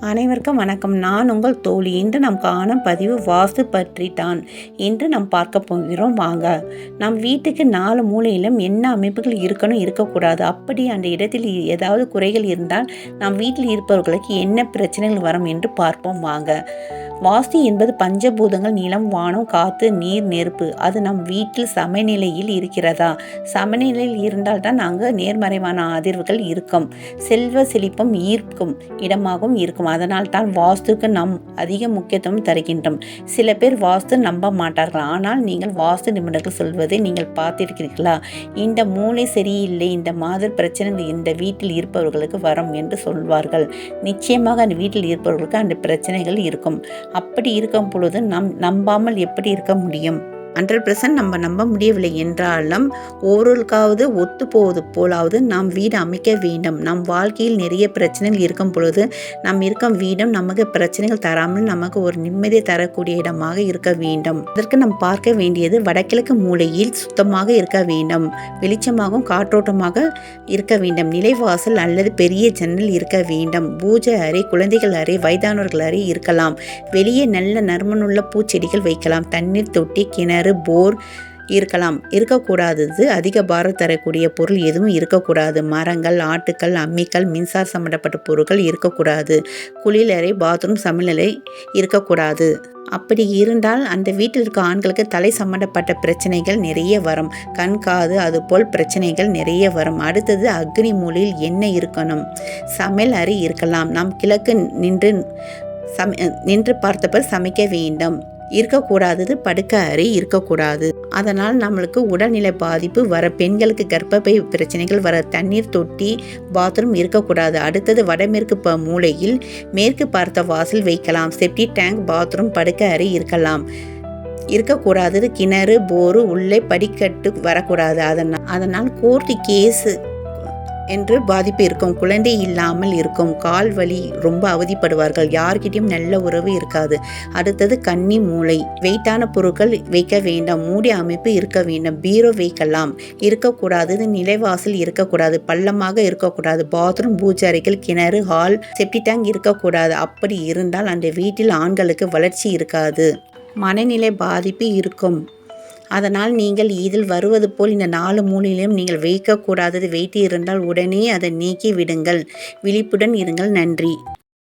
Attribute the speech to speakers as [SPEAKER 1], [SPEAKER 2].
[SPEAKER 1] அனைவருக்கும் வணக்கம். நான் உங்கள் தோழி. இன்று நாம் காணும் பதிவு வாஸ்து பற்றி தான். இன்று நாம் பார்க்க போகிறோம். வாங்க. நம் வீட்டுக்கு 4 மூலையிலும் என்ன அமைப்புகள் இருக்கணும், இருக்கக்கூடாது, அப்படி அந்த இடத்தில் ஏதாவது குறைகள் இருந்தால் நம் வீட்டில் இருப்பவர்களுக்கு என்ன பிரச்சனைகள் வரும் என்று பார்ப்போம். வாங்க. வாஸ்து என்பது பஞ்சபூதங்கள் நிலம், வானம், காற்று, நீர், நெருப்பு. அது நம் வீட்டில் சமநிலையில் இருக்கிறதா? சமநிலையில் இருந்தால்தான் அங்கு நேர்மறைவான அதிர்வுகள் இருக்கும், செல்வ செழிப்பும் ஈர்க்கும் இடமாகவும் இருக்கும். அதனால் தான் வாஸ்துக்கு நாம் அதிக முக்கியத்துவம் தருகின்றோம். சில பேர் வாஸ்து நம்ப மாட்டார்கள். ஆனால் நீங்கள் வாஸ்து நிபுணர்கள் சொல்வதை நீங்கள் பார்த்திருக்கிறீர்களா? இந்த மூளை சரியில்லை, இந்த மாதிரி பிரச்சனைகள் இந்த வீட்டில் இருப்பவர்களுக்கு வரும் என்று சொல்வார்கள். நிச்சயமாக அந்த வீட்டில் இருப்பவர்களுக்கு அந்த பிரச்சனைகள் இருக்கும். அப்படி இருக்கும் பொழுது நாம் நம்பாமல் எப்படி இருக்க முடியும்? 100% நம்ம நம்ப முடியவில்லை என்றாலும் ஒவ்வொருக்காவது ஒத்து போவது போலாவது நாம் வீடு அமைக்க வேண்டும். நம் வாழ்க்கையில் நிறைய பிரச்சனைகள் இருக்கும் பொழுது நம் இருக்கும் வீடும் நமக்கு பிரச்சனைகள் தராமல் நமக்கு ஒரு நிம்மதியை தரக்கூடிய இடமாக இருக்க வேண்டும். அதற்கு நாம் பார்க்க வேண்டியது வடகிழக்கு மூலையில் சுத்தமாக இருக்க வேண்டும், வெளிச்சமாகவும் காற்றோட்டமாக இருக்க வேண்டும், நிலைவாசல் அல்லது பெரிய ஜன்னல் இருக்க வேண்டும், பூஜை அறை, குழந்தைகள் அறை, வயதானவர்கள் அறை இருக்கலாம், வெளியே நல்ல நறுமணமுள்ள பூச்செடிகள் வைக்கலாம், தண்ணீர் தொட்டி, கிணறு, போர் இருக்கலாம். இருக்கக்கூடாதது அதிக பாரம் தரக்கூடிய பொருள் எதுவும் இருக்கக்கூடாது. மரங்கள், ஆட்டுக்கள், அம்மிக்கல், மின்சார சம்பந்தப்பட்ட பொருட்கள் இருக்கக்கூடாது. குளியலறை, பாத்ரூம், சமையலறை இருக்கக்கூடாது. அப்படி இருந்தால் அந்த வீட்டில் இருக்க ஆண்களுக்கு தலை சம்பந்தப்பட்ட பிரச்சனைகள் நிறைய வரும். கண், காது அதுபோல் பிரச்சனைகள் நிறைய வரும். அடுத்தது அக்னி மூலையில் என்ன இருக்கணும்? சமையல் அறை இருக்கலாம். நாம் கிழக்கு நின்று பார்த்தபடி சமைக்க வேண்டும். இருக்கக்கூடாதது படுக்க அறை இருக்கக்கூடாது. அதனால் நம்மளுக்கு உடல்நிலை பாதிப்பு வர, பெண்களுக்கு கர்ப்பப்பை பிரச்சனைகள் வர, தண்ணீர் தொட்டி, பாத்ரூம் இருக்கக்கூடாது. அடுத்தது வடமேற்கு மூலையில் மேற்கு பார்த்த வாசல் வைக்கலாம். செப்டி டேங்க், பாத்ரூம், படுக்க அறை இருக்கலாம். இருக்கக்கூடாதது கிணறு, போரு, உள்ளே படிக்கட்டு வரக்கூடாது. அதனால் கோர்ட்டு கேஸு என்று பாதிப்பு இருக்கும். குழந்தை இல்லாமல் இருக்கும். கால் வலி, ரொம்ப அவதிப்படுவார்கள். யார்கிட்டையும் நல்ல உறவு இருக்காது. அடுத்தது கன்னி மூளை. வெயிட்டான பொருட்கள் வைக்க வேண்டாம். மூடி அமைப்பு இருக்க வேண்டும். பீரோ வைக்கலாம். இருக்கக்கூடாதது நிலைவாசல் இருக்கக்கூடாது. பள்ளமாக இருக்கக்கூடாது. பாத்ரூம், பூஜை அறைகள், கிணறு, ஹால், செப்டி டேங்க் இருக்கக்கூடாது. அப்படி இருந்தால் அந்த வீட்டில் ஆண்களுக்கு வளர்ச்சி இருக்காது, மனநிலை பாதிப்பு இருக்கும். அதனால் நீங்கள் இதில் வருவது போல் இந்த 4 மூலையிலும் நீங்கள் வைக்கக்கூடாதது வைத்து இருந்தால் உடனே அதை நீக்கி விடுங்கள். விழிப்புடன் இருங்கள். நன்றி.